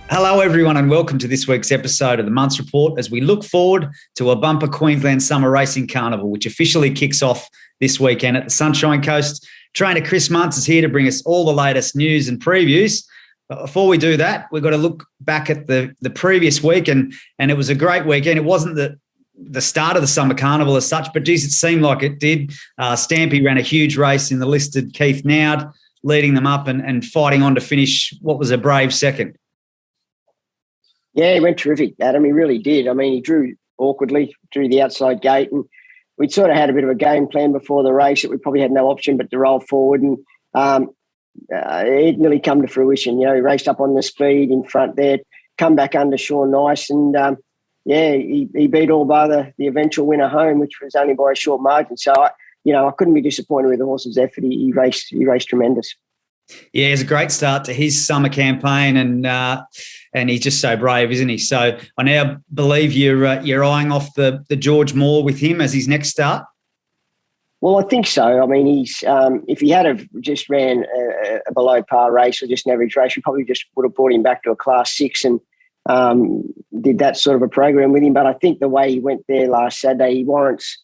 Hello, everyone, and welcome to this week's episode of the Munce Report as we look forward to a bumper Queensland Summer Racing Carnival, which officially kicks off this weekend at the Sunshine Coast. Trainer Chris Munce is here to bring us all the latest news and previews. But before we do that, we've got to look back at the previous week, and it was a great weekend. It wasn't the start of the Summer Carnival as such, but geez, it seemed like it did. Stampy ran a huge race in the listed Keith Nowd, leading them up and fighting on to finish what was a brave second. Yeah, he went terrific, Adam. He really did. I mean, he drew awkwardly, drew the outside gate, and we'd sort of had a bit of a game plan before the race that we probably had no option but to roll forward, and it nearly come to fruition. You know, he raced up on the speed in front there, come back under Sean Nice, and he beat all but the eventual winner home, which was only by a short margin. So, I couldn't be disappointed with the horse's effort. He raced tremendous. Yeah, it's a great start to his summer campaign, and he's just so brave, isn't he? So I now believe you're eyeing off the George Moore with him as his next start. Well, I think so. I mean, he's if he had have just ran a below par race or just an average race, we probably just would have brought him back to a Class 6 and did that sort of a program with him. But I think the way he went there last Saturday, he warrants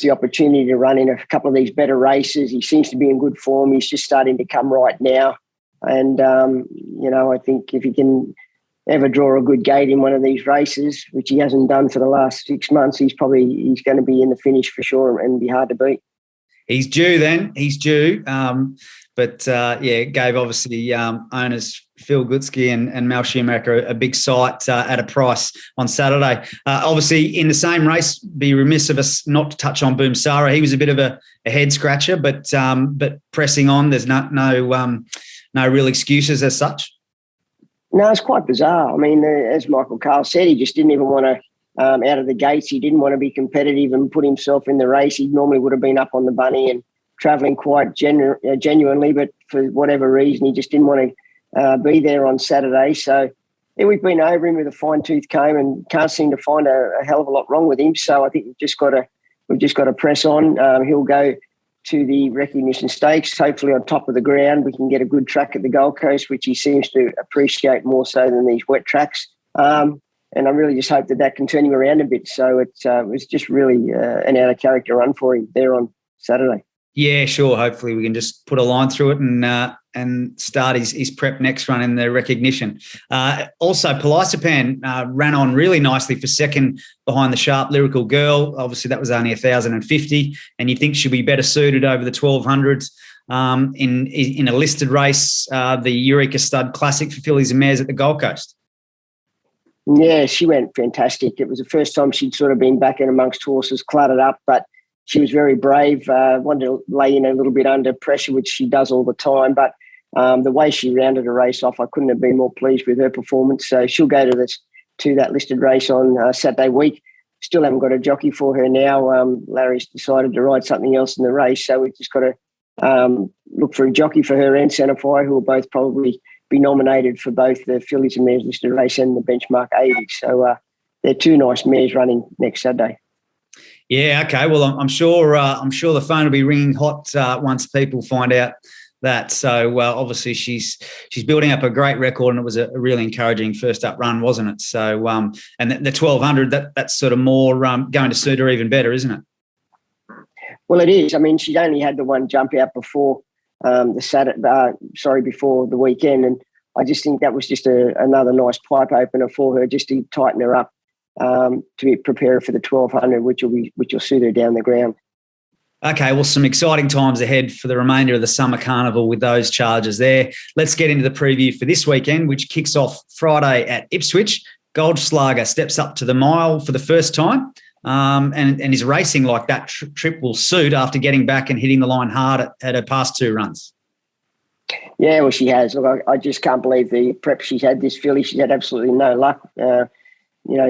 the opportunity to run in a couple of these better races. He seems to be in good form. He's just starting to come right now. And, I think if he can ever draw a good gate in one of these races, which he hasn't done for the last 6 months, he's going to be in the finish for sure and be hard to beat. He's due then. He's due. Gave obviously owners Phil Gutsky and Mal Schumacher a big sight at a price on Saturday. Obviously, in the same race, be remiss of us not to touch on Boom Sarah. He was a bit of a head scratcher, but pressing on. There's no real excuses as such. No, it's quite bizarre. I mean, as Michael Carl said, he just didn't even want to. Out of the gates, he didn't want to be competitive and put himself in the race. He normally would have been up on the bunny and travelling quite genuinely, but for whatever reason, he just didn't want to be there on Saturday. So we've been over him with a fine-tooth comb and can't seem to find a hell of a lot wrong with him. So I think we've just got to press on. He'll go to the recognition stakes, hopefully on top of the ground. We can get a good track at the Gold Coast, which he seems to appreciate more so than these wet tracks. And I really just hope that can turn him around a bit. So it was just really an out-of-character run for him there on Saturday. Yeah, sure. Hopefully we can just put a line through it and start his prep next run in the recognition. Also, Pelisipan ran on really nicely for second behind the sharp Lyrical Girl. Obviously, that was only 1,050, and you think she'll be better suited over the 1,200s in a listed race, the Eureka Stud Classic for fillies and mares at the Gold Coast. Yeah, she went fantastic. It was the first time she'd sort of been back in amongst horses cluttered up, but she was very brave, wanted to lay in a little bit under pressure, which she does all the time. But the way she rounded a race off, I couldn't have been more pleased with her performance. So she'll go to that listed race on Saturday week. Still haven't got a jockey for her now. Larry's decided to ride something else in the race. So we've just got to look for a jockey for her and Sanify, who will both probably be nominated for both the fillies and mares listed race and the benchmark 80. So they're two nice mares running next Saturday. Yeah, okay. Well, I'm sure the phone will be ringing hot once people find out that. So obviously she's building up a great record, and it was a really encouraging first up run, wasn't it? So and the 1,200 that's sort of more going to suit her even better, isn't it? Well, it is. I mean, she's only had the one jump out before before the weekend, and I just think that was just another nice pipe opener for her, just to tighten her up to be prepared for the 1,200, which will suit her down the ground. Okay, well, some exciting times ahead for the remainder of the Summer Carnival with those charges there. Let's get into the preview for this weekend, which kicks off Friday at Ipswich. Goldschlager steps up to the mile for the first time and is racing like that trip will suit after getting back and hitting the line hard at her past two runs. Yeah, well, she has. Look, I just can't believe the prep she's had this filly. She's had absolutely no luck,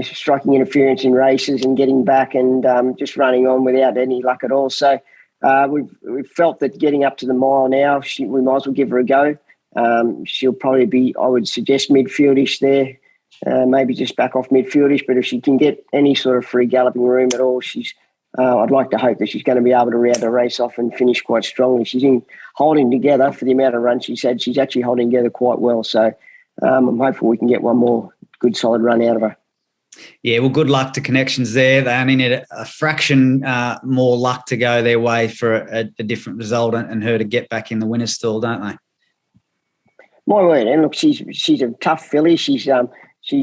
striking interference in races and getting back and just running on without any luck at all. So we've felt that getting up to the mile now, we might as well give her a go. She'll probably be, I would suggest, midfieldish there, maybe just back off midfieldish. But if she can get any sort of free galloping room at all, I'd like to hope that she's going to be able to round the race off and finish quite strongly. She's holding together for the amount of runs she's had. She's actually holding together quite well. So I'm hopeful we can get one more good solid run out of her. Yeah, well, good luck to Connections there. They only need a fraction more luck to go their way for a different result and her to get back in the winner's stall, don't they? My word, and look, she's a tough filly. She's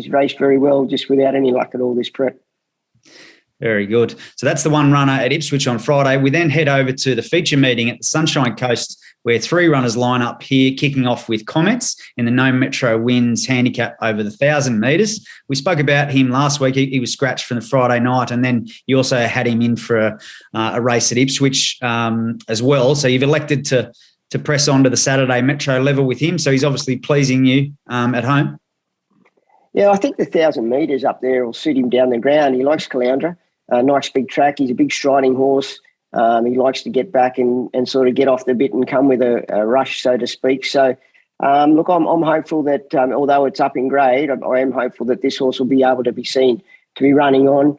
raced very well just without any luck at all this prep. Very good. So that's the one runner at Ipswich on Friday. We then head over to the feature meeting at the Sunshine Coast, where 3 runners line up here, kicking off with comments in the No Metro Wins handicap over the 1,000 metres. We spoke about him last week. He was scratched from the Friday night, and then you also had him in for a race at Ipswich as well. So you've elected to press on to the Saturday Metro level with him. So he's obviously pleasing you at home. Yeah, I think the 1,000 metres up there will suit him down the ground. He likes Caloundra. Nice big track. He's a big striding horse. He likes to get back and sort of get off the bit and come with a rush, so to speak. So, look, I'm hopeful that although it's up in grade, I am hopeful that this horse will be able to be seen to be running on.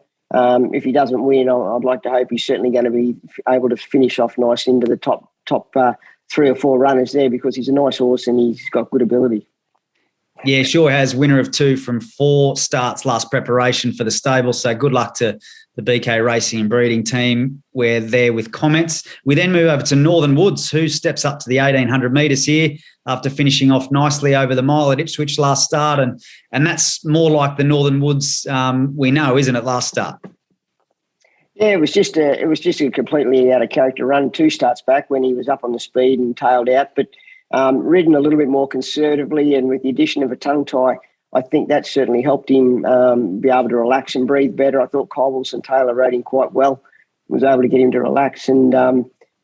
If he doesn't win, I'd like to hope he's certainly going to be able to finish off nice into the top 3 or 4 runners there, because he's a nice horse and he's got good ability. Yeah, sure has. Winner of 2 from 4 starts last preparation for the stable. So good luck to the BK Racing and Breeding team. We're there with comments. We then move over to Northern Woods, who steps up to the 1,800 metres here after finishing off nicely over the mile at Ipswich last start. And that's more like the Northern Woods we know, isn't it, last start? Yeah, it was just a completely out of character run 2 starts back when he was up on the speed and tailed out. But ridden a little bit more conservatively, and with the addition of a tongue tie, I think that certainly helped him be able to relax and breathe better. I thought Kyle Wilson-Taylor rode him quite well, was able to get him to relax, and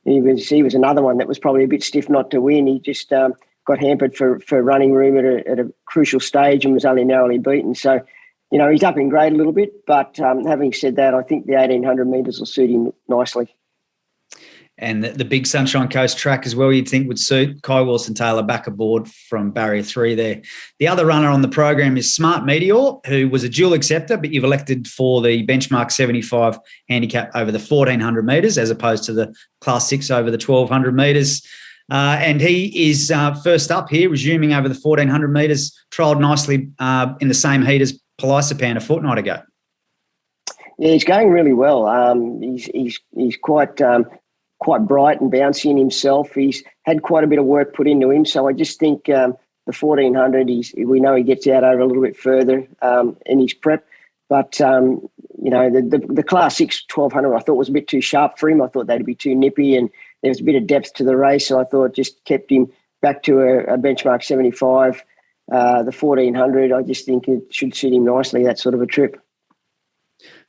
he was another one that was probably a bit stiff not to win. He just got hampered for running room at a crucial stage and was only narrowly beaten. So, you know, he's up in grade a little bit, but having said that, I think the 1,800 metres will suit him nicely. And the big Sunshine Coast track as well, you'd think would suit Kai Wilson-Taylor back aboard from barrier 3 there. The other runner on the program is Smart Meteor, who was a dual acceptor, but you've elected for the benchmark 75 handicap over the 1,400 metres as opposed to the class 6 over the 1,200 metres. And he is first up here, resuming over the 1,400 metres, trialled nicely in the same heat as Pelisapan a fortnight ago. Yeah, he's going really well. He's quite bright and bouncy in himself. He's had quite a bit of work put into him. So I just think the 1,400, we know he gets out over a little bit further in his prep. But, you know, the Class 6 1,200 I thought was a bit too sharp for him. I thought they'd be too nippy, and there was a bit of depth to the race. So I thought just kept him back to a benchmark 75. The 1,400, I just think it should suit him nicely, that sort of a trip.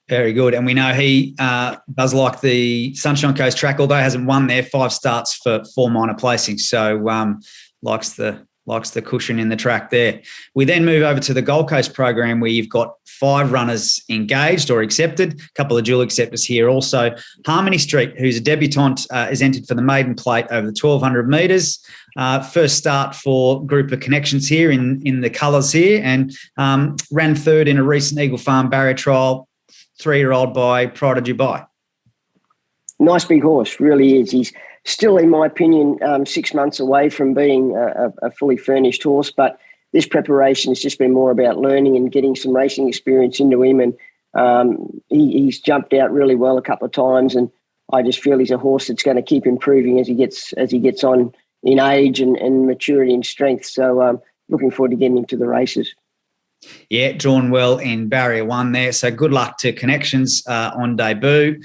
Very good. And we know he does like the Sunshine Coast track, although he hasn't won there, 5 starts for 4 minor placings. So likes the cushion in the track there. We then move over to the Gold Coast program, where you've got 5 runners engaged or accepted, a couple of dual acceptors here also. Harmony Street, who's a debutante, is entered for the maiden plate over the 1,200 metres. First start for Group of Connections here in the colours here, and ran 3rd in a recent Eagle Farm barrier trial, 3-year-old by Pride of Dubai. Nice big horse, really is. He's still, in my opinion, 6 months away from being a fully furnished horse, but this preparation has just been more about learning and getting some racing experience into him, and he's jumped out really well a couple of times, and I just feel he's a horse that's going to keep improving as he gets on in age and maturity and strength. So looking forward to getting him to the races. Yeah, drawn well in barrier 1 there. So good luck to Connections on debut.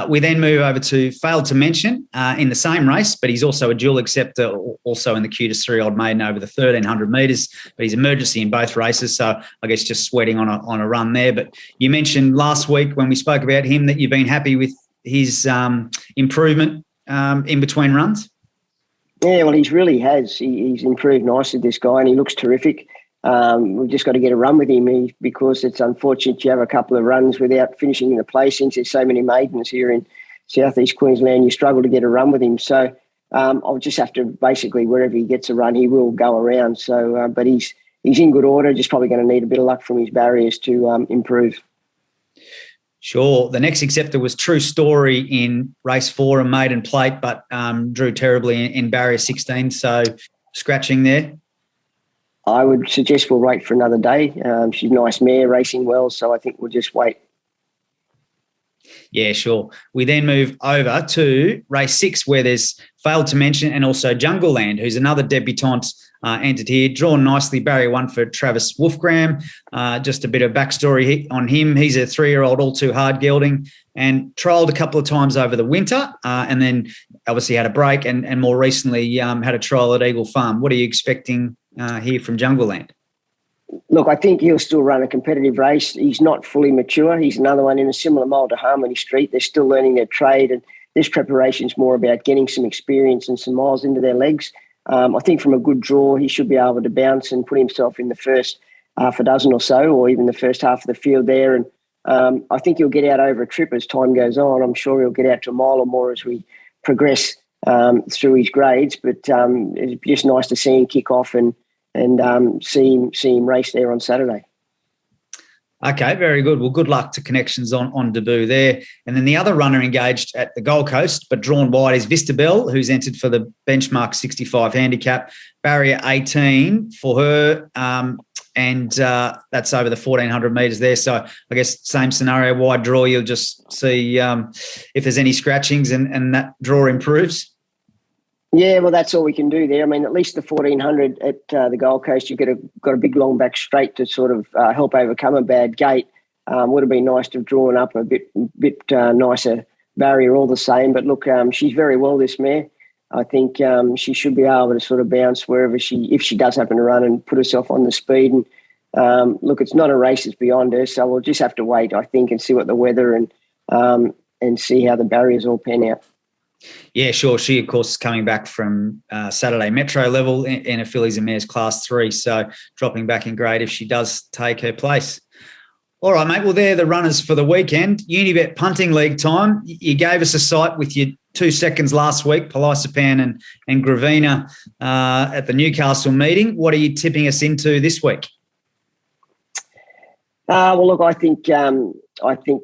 We then move over to Failed to Mention in the same race, but he's also a dual acceptor, also in the cutest 3-year-old maiden over the 1,300 metres. But he's emergency in both races, so I guess just sweating on a run there. But you mentioned last week when we spoke about him that you've been happy with his improvement in between runs. Yeah, well, he really has. He's improved nicely, this guy, and he looks terrific. We've just got to get a run with him because it's unfortunate you have a couple of runs without finishing in the placings. There's so many maidens here in southeast Queensland. You struggle to get a run with him. So I'll just have to basically, wherever he gets a run, he will go around. So, but he's in good order. Just probably going to need a bit of luck from his barriers to improve. Sure. The next acceptor was True Story in race 4 and maiden plate, but drew terribly in barrier 16. So scratching there. I would suggest we'll wait for another day. She's a nice mare, racing well, so I think we'll just wait. Yeah, sure. We then move over to race 6, where there's Failed to Mention and also Jungle Land, who's another debutante entered here. Drawn nicely, barrier 1 for Travis Wolfgram. Just a bit of backstory on him. He's a 3-year-old, all too hard gelding, and trialled a couple of times over the winter, and then obviously had a break and more recently had a trial at Eagle Farm. What are you expecting here from Jungle Land? Look, I think he'll still run a competitive race. He's not fully mature. He's another one in a similar mould to Harmony Street. They're still learning their trade, and this preparation is more about getting some experience and some miles into their legs. I think from a good draw, he should be able to bounce and put himself in the first half a dozen or so, or even the first half of the field there. And I think he'll get out over a trip as time goes on. I'm sure he'll get out to a mile or more as we progress through his grades. But it's just nice to see him kick off and see him race there on Saturday. Okay, very good. Well, good luck to Connections on debut there. And then the other runner engaged at the Gold Coast, but drawn wide, is Vistabel, who's entered for the benchmark 65 handicap, barrier 18 for her, and that's over the 1,400 metres there. So I guess same scenario, wide draw, you'll just see if there's any scratchings and that draw improves. Yeah, well, that's all we can do there. I mean, at least the 1,400 at the Gold Coast, you got a big long back straight to sort of help overcome a bad gate. Would have been nice to have drawn up a bit nicer barrier all the same. But look, she's very well, this mare. I think she should be able to sort of bounce wherever if she does happen to run and put herself on the speed. And look, it's not a race that's beyond her, so we'll just have to wait, I think, and see what the weather and see how the barriers all pan out. Yeah, sure. She, of course, is coming back from Saturday Metro level in a Fillies and Mares Class 3, so dropping back in grade if she does take her place. All right, mate. Well, they're the runners for the weekend. Unibet Punting League time. You gave us a sight with your 2 seconds last week, Pelisapan and Gravina at the Newcastle meeting. What are you tipping us into this week? Well, look, I think the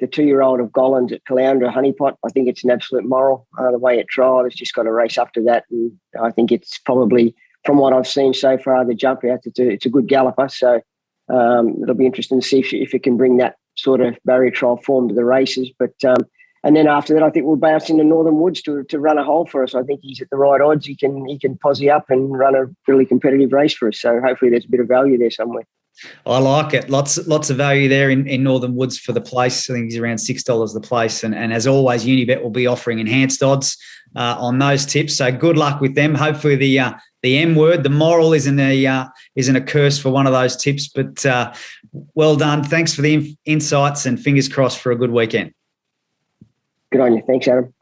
2-year-old of Gollands at Caloundra Honeypot, I think it's an absolute moral. The way it trialled, it's just got to race up to that. And I think it's probably, from what I've seen so far, the jump out, it's a good galloper. So it'll be interesting to see if it can bring that sort of barrier trial form to the races. But and then after that, I think we'll bounce into Northern Woods to run a hole for us. I think he's at the right odds. He can posse up and run a really competitive race for us. So hopefully there's a bit of value there somewhere. I like it. Lots of value there in Northern Woods for the place. I think he's around $6 the place. And as always, Unibet will be offering enhanced odds on those tips. So good luck with them. Hopefully the M word, the moral, isn't a curse for one of those tips. But well done. Thanks for the insights and fingers crossed for a good weekend. Good on you. Thanks, Adam.